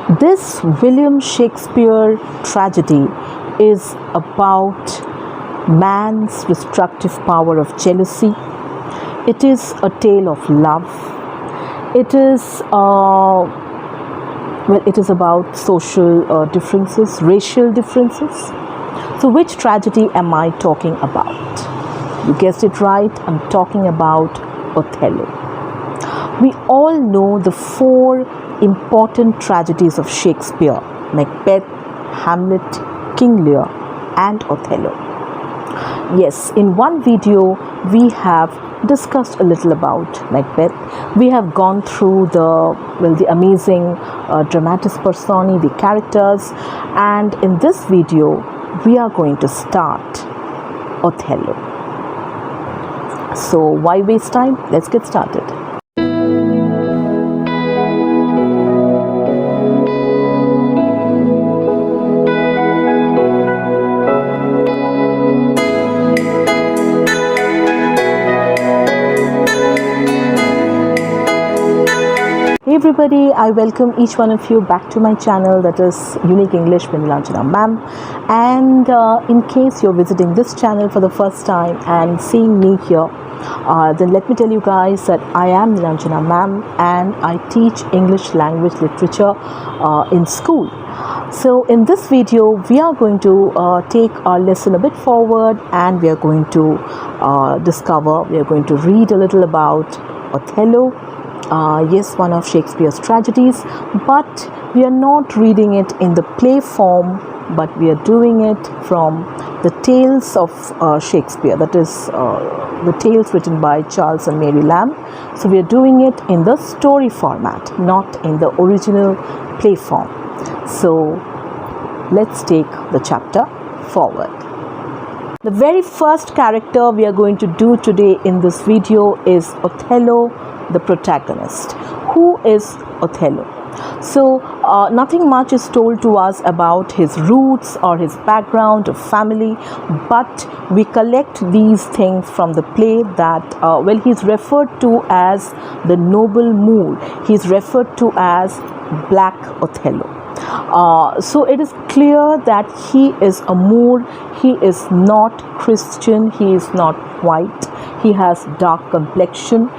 This William Shakespeare tragedy is about man's destructive power of jealousy. It is a tale of love. It is it is about social differences, racial differences. So, which tragedy am I talking about? You guessed it right. I'm talking about Othello. We all know the four important tragedies of Shakespeare: Macbeth, Hamlet, King Lear, and Othello. Yes, in one video we have discussed a little about Macbeth. We have gone through the amazing dramatis personae, the characters, and in this video we are going to start Othello. So why waste time? Let's get started. Hey everybody, I welcome each one of you back to my channel, that is Unique English with Nilanjana ma'am. And in case you're visiting this channel for the first time and seeing me here, then let me tell you guys that I am Nilanjana ma'am and I teach English language literature in school. So in this video we are going to take our lesson a bit forward, and we are going to we are going to read a little about Othello. Yes, one of Shakespeare's tragedies, but we are not reading it in the play form, but we are doing it from the tales of Shakespeare, that is the tales written by Charles and Mary Lamb. So we are doing it in the story format, not in the original play form. So let's take the chapter forward. The very first character we are going to do today in this video is Othello, the protagonist. Who is Othello? So nothing much is told to us about his roots or his background or family, but we collect these things from the play that he's referred to as the noble Moor. He's referred to as Black Othello. So it is clear that he is a Moor. He is not Christian. He is not white. He has dark complexion.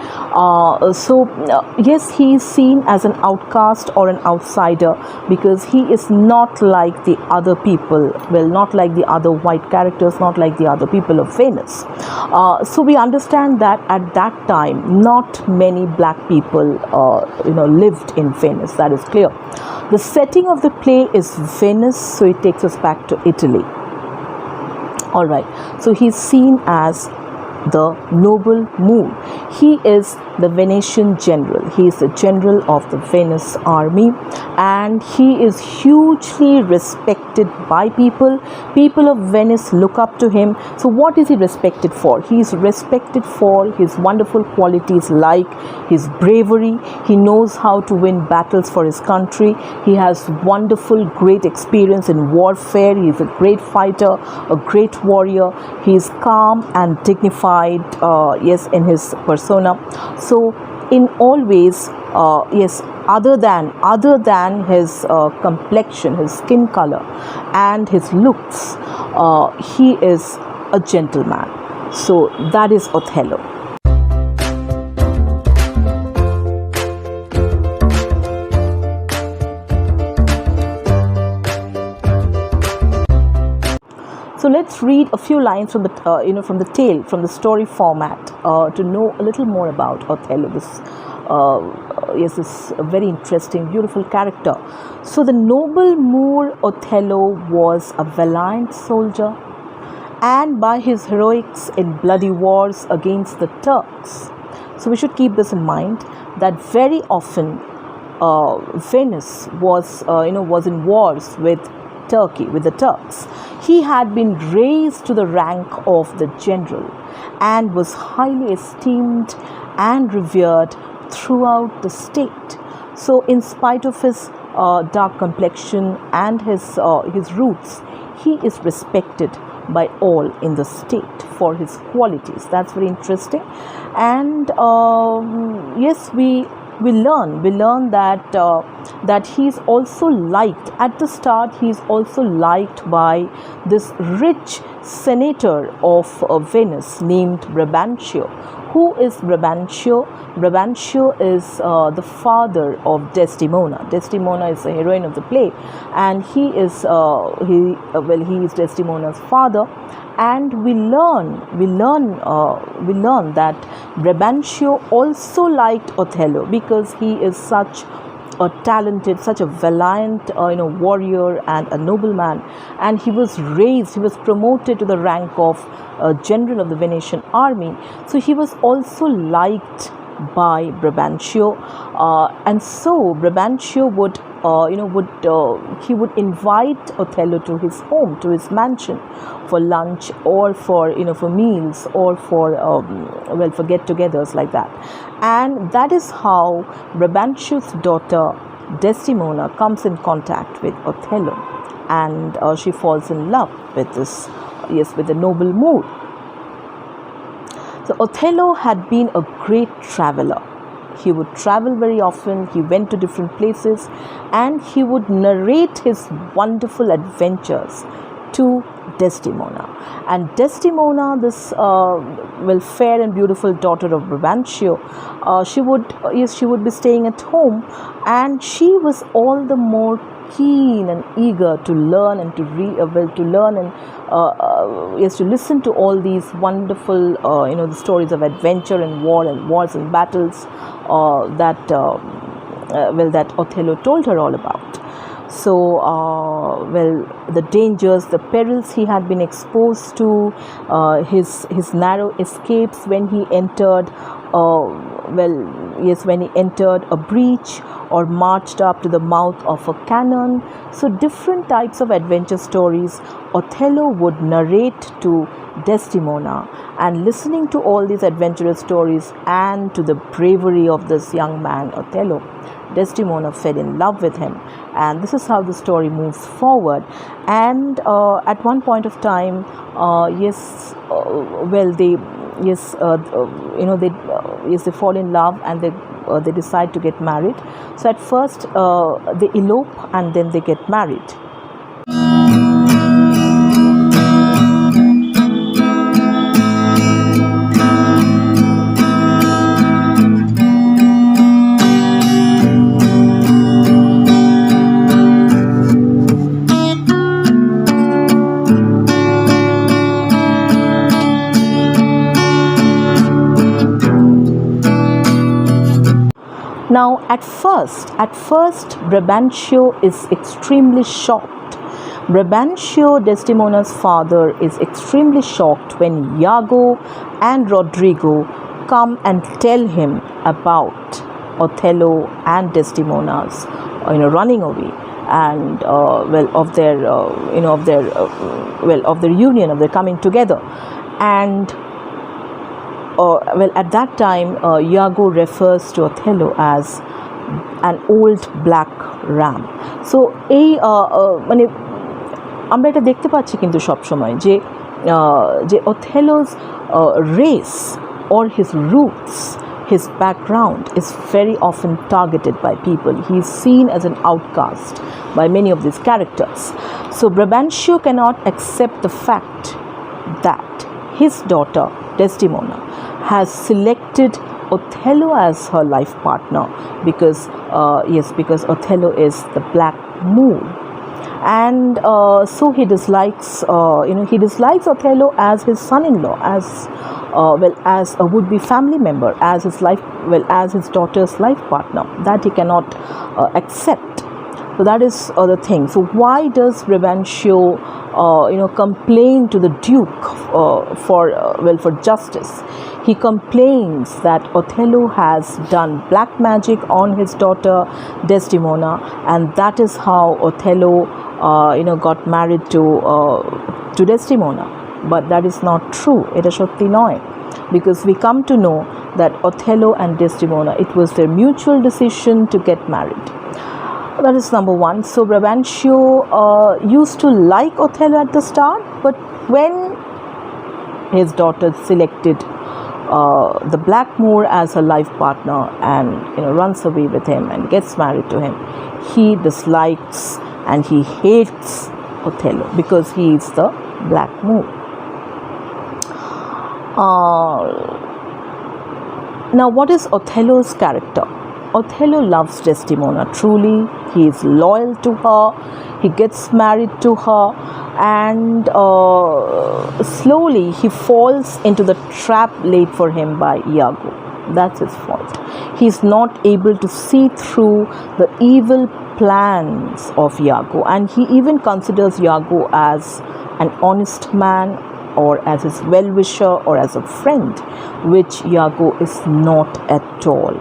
Yes, he is seen as an outcast or an outsider because he is not like the other people. Well, not like the other white characters, not like the other people of Venice. So we understand that at that time, not many black people, lived in Venice. That is clear. The setting of the play is Venice, so it takes us back to Italy. All right. So he's seen as the noble Moor. He is the Venetian general. He is the general of the Venice army, and he is hugely respected by people. People of Venice look up to him. So what is he respected for? He is respected for his wonderful qualities like his bravery. He knows how to win battles for his country. He has wonderful, great experience in warfare. He is a great fighter, a great warrior. He is calm and dignified, yes, in his persona. So in all ways, yes, other than his complexion, his skin color and his looks, he is a gentleman. So that is Othello. So let's read a few lines from the from the tale, from the story format, to know a little more about Othello. This very interesting, beautiful character. So the noble Moor Othello was a valiant soldier, and by his heroics in bloody wars against the Turks. So we should keep this in mind, that very often Venice was in wars with Turkey, with the Turks. He had been raised to the rank of the general and was highly esteemed and revered throughout the state. So in spite of his dark complexion and his roots, he is respected by all in the state for his qualities. That's very interesting. And yes, we we learn that he's also liked at the start. He's also liked by this rich senator of Venice named Brabantio. Who is Brabantio? Brabantio is the father of Desdemona. Desdemona is the heroine of the play, and he is he is Desdemona's father. And we learn that Brabantio also liked Othello because he is such a talented, such a valiant, warrior and a nobleman, and he was promoted to the rank of general of the Venetian army. So he was also liked by Brabantio, and so Brabantio would he would invite Othello to his home, to his mansion, for lunch or for meals or for for get-togethers like that. And that is how Brabantio's daughter Desdemona comes in contact with Othello, and she falls in love with with the noble mood. So Othello had been a great traveler. He would travel very often. He went to different places, and he would narrate his wonderful adventures to Desdemona. And Desdemona, this fair and beautiful daughter of Brabantio, she would be staying at home, and she was all the more keen and eager to learn and to to listen to all these wonderful the stories of adventure and wars and battles that Othello told her all about. So the dangers, the perils he had been exposed to, his narrow escapes when he entered when he entered a breach or marched up to the mouth of a cannon. So different types of adventure stories Othello would narrate to Desdemona, and listening to all these adventurous stories and to the bravery of this young man Othello, Desdemona fell in love with him. And this is how the story moves forward. And at one point of time, they fall in love, and they decide to get married. So at first they elope, and then they get married. Now, at first, Brabantio is extremely shocked. Brabantio, Desdemona's father, is extremely shocked when Iago and Rodrigo come and tell him about Othello and Desdemona's, running away, and of their union, of their coming together. And at that time, Iago refers to Othello as an old black ram. So এই আমরা এটা দেখতে পাচ্ছি কিন্তু সবসময় যে Othello's race or his roots, his background is very often targeted by people. He is seen as an outcast by many of these characters. So Brabantio cannot accept the fact that his daughter Desdemona has selected Othello as her life partner because Othello is the black moon, and so he dislikes Othello as his son-in-law, as a would-be family member, as his daughter's life partner. That he cannot accept. So that is the thing. So why does Brabantio complain to the Duke for justice? He complains that Othello has done black magic on his daughter Desdemona, and that is how Othello got married to Desdemona. But that is not true. Eta shotti noy, because we come to know that Othello and Desdemona, it was their mutual decision to get married. That is number one. So Brabantio used to like Othello at the start, but when his daughter selected the blackamoor as her life partner and runs away with him and gets married to him, he dislikes and he hates Othello because he is the blackamoor. Now, what is Othello's character? Othello loves Desdemona truly. He is loyal to her. He gets married to her, and slowly he falls into the trap laid for him by Iago. That's his fault. He is not able to see through the evil plans of Iago, and he even considers Iago as an honest man, or as his well-wisher, or as a friend, which Iago is not at all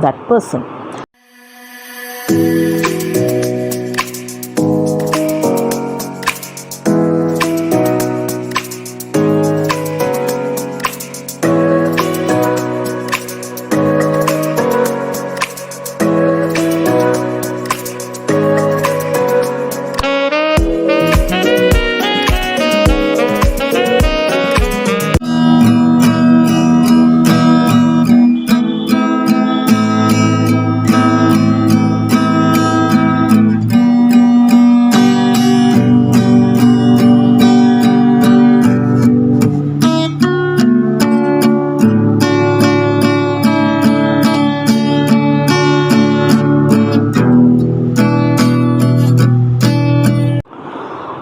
that person.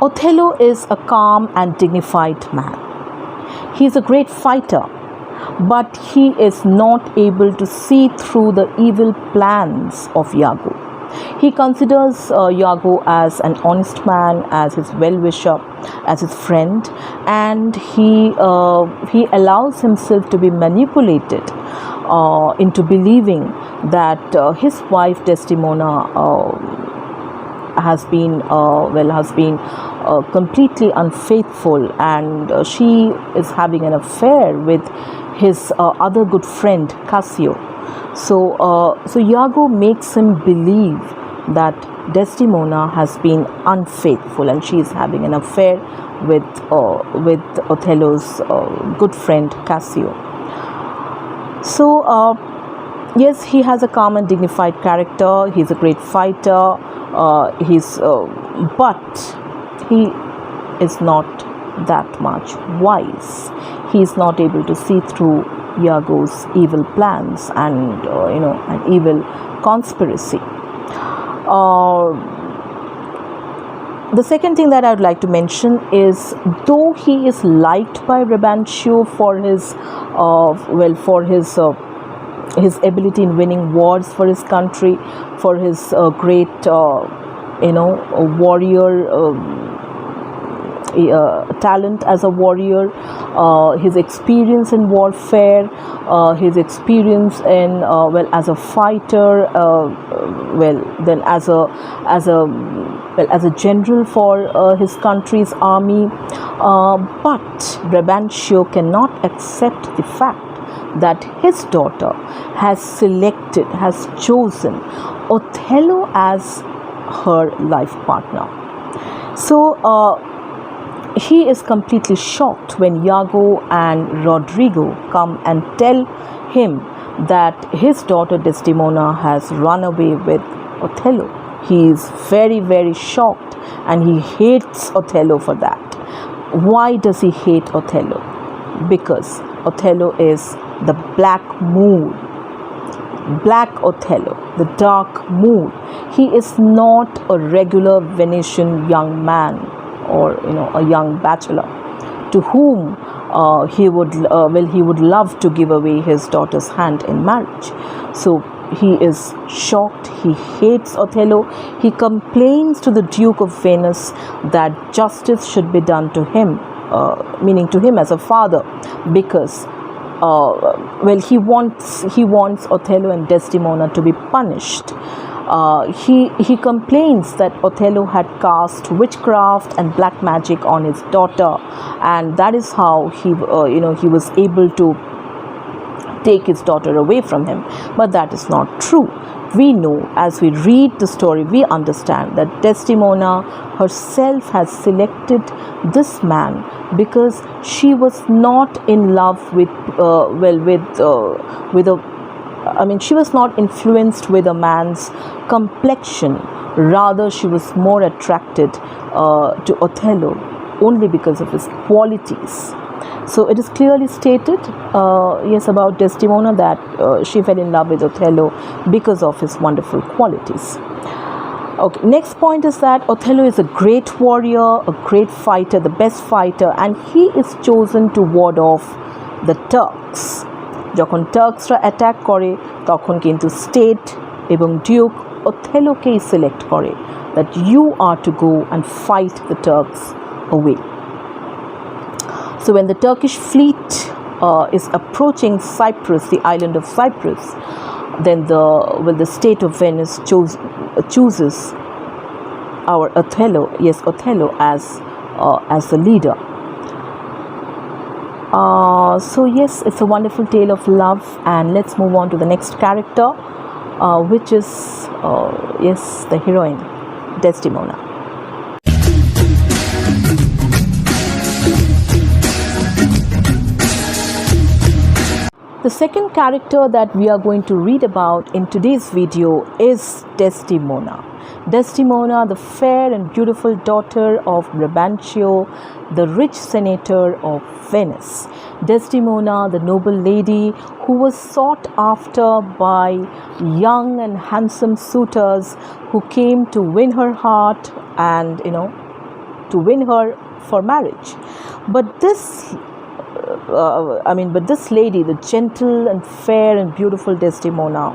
Othello is a calm and dignified man. He is a great fighter, but he is not able to see through the evil plans of Iago. He considers Iago as an honest man, as his well-wisher, as his friend, and he allows himself to be manipulated into believing that his wife Desdemona has been completely unfaithful, and she is having an affair with his other good friend Cassio. So Iago makes him believe that Desdemona has been unfaithful and she is having an affair with Othello's good friend Cassio. So yes, he has a calm and dignified character. He's a great fighter. But he is not that much wise. He is not able to see through Iago's evil plans and an evil conspiracy. The second thing that I would like to mention is, though he is liked by Brabantio for his ability in winning wars for his country, for his great warrior talent as a warrior, his experience in warfare, his experience in as a fighter, then as a general for his country's army, but Brabantio cannot accept the fact that his daughter has chosen Othello as her life partner. So he is completely shocked when Iago and Rodrigo come and tell him that his daughter Desdemona has run away with Othello. He is very, very shocked, and he hates Othello for that. Why does he hate Othello? Because Othello is the blackamoor, Black Othello, the dark mood. He is not a regular Venetian young man, or a young bachelor to whom he would love to give away his daughter's hand in marriage. So he is shocked. He hates Othello. He complains to the Duke of Venice that justice should be done to him, meaning to him as a father, because he wants Othello and Desdemona to be punished. He complains that Othello had cast witchcraft and black magic on his daughter, and that is how he was able to take his daughter away from him. But that is not true. we know, as we read the story, we understand that Desdemona herself has selected this man because she was not in love with she was not influenced with a man's complexion. Rather, she was more attracted to Othello only because of his qualities. So it is clearly stated, about Desdemona, that she fell in love with Othello because of his wonderful qualities. Okay, next point is that Othello is a great warrior, a great fighter, the best fighter, and he is chosen to ward off the Turks. যখন টার্কসরা attack করে তখন কিন্তু state এবং Duke Othello-কেই select করে that you are to go and fight the Turks away. So when the Turkish fleet is approaching Cyprus, the island of Cyprus, then the state of Venice chooses our Othello as the leader. So yes, it's a wonderful tale of love, and let's move on to the next character, which is the heroine, Desdemona. The second character that we are going to read about in today's video is Desdemona. Desdemona, the fair and beautiful daughter of Brabantio, the rich senator of Venice. Desdemona, the noble lady who was sought after by young and handsome suitors who came to win her heart and, to win her for marriage. But this lady, the gentle and fair and beautiful Desdemona,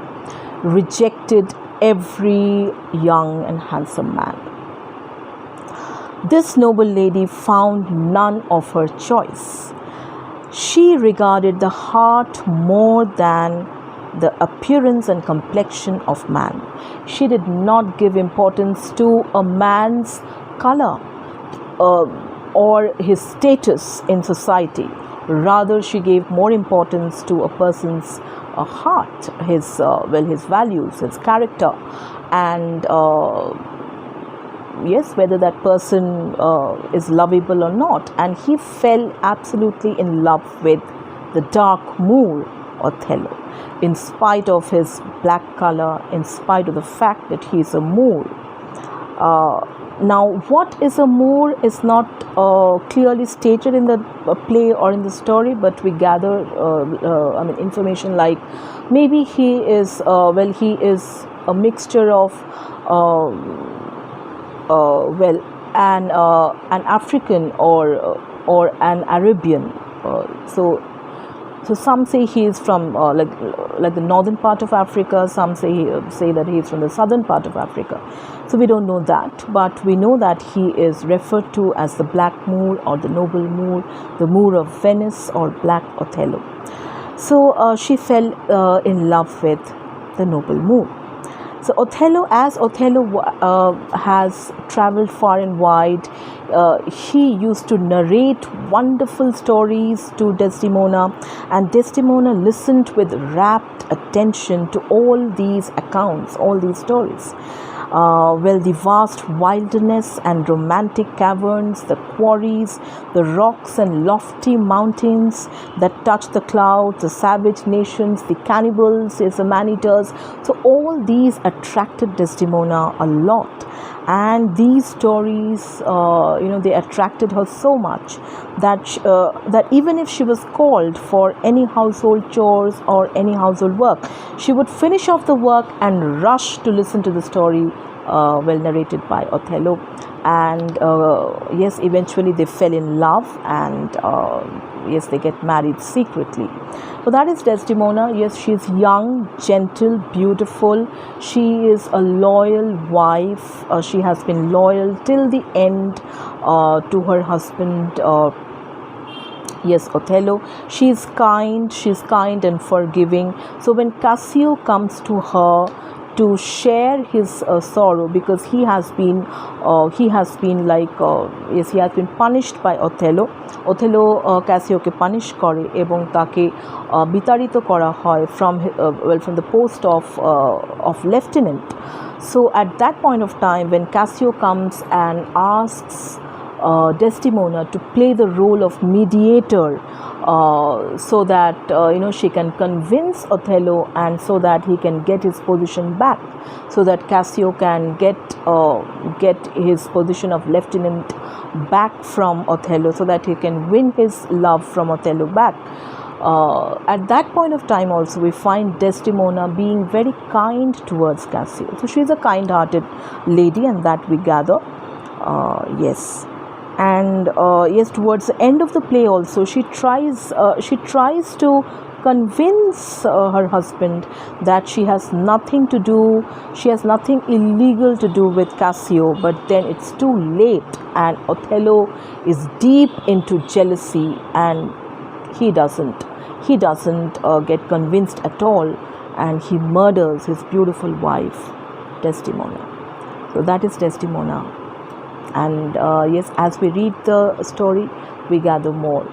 rejected every young and handsome man. This noble lady found none of her choice. She regarded the heart more than the appearance and complexion of man. She did not give importance to a man's color or his status in society. Rather, she gave more importance to a person's heart, his values, his character, and whether that person is lovable or not. And he fell absolutely in love with the dark Moor Othello, in spite of his black color, in spite of the fact that he is a Moor. Now, what is a Moor is not clearly stated in the play or in the story, but we gather information like maybe he is a mixture of an African or an Arabian. So some say he is from like the northern part of Africa. Some say that he is from the southern part of Africa. So we don't know that, but we know that he is referred to as the Black Moor or the Noble Moor, the Moor of Venice or Black Othello. So she fell in love with the Noble Moor. So Othello has traveled far and wide. He used to narrate wonderful stories to Desdemona, and Desdemona listened with rapt attention to all these accounts, all these stories. The vast wilderness and romantic caverns, the quarries, the rocks and lofty mountains that touch the clouds, the savage nations, the cannibals, the man-eaters. So all these attracted Desdemona a lot. And these stories, they attracted her so much that even if she was called for any household chores or any household work, she would finish off the work and rush to listen to the story narrated by Othello. And eventually they fell in love, and they get married secretly. So that is Desdemona. Yes, she is young, gentle, beautiful. She is a loyal wife. She has been loyal till the end to her husband, Othello. She is kind and forgiving. So when Cassio comes to her to share his sorrow, because he has been punished by Othello. Cassioকে punish করে এবং তাকে বিতাড়িত করা হয় from the post of lieutenant. So at that point of time, when Cassio comes and asks Desdemona to play the role of mediator, so that she can convince Othello, and so that he can get his position back, so that Cassio can get his position of lieutenant back from Othello, so that he can win his love from Othello back. At that point of time also, we find Desdemona being very kind towards Cassio. So she is a kind-hearted lady, and that we gather. Yes. And yes, towards the end of the play also, she tries to convince her husband that she has nothing illegal to do with Cassio, but then it's too late, and Othello is deep into jealousy, and he doesn't get convinced at all, and he murders his beautiful wife, Desdemona. So that is Desdemona. And yes, as we read the story, we gather more.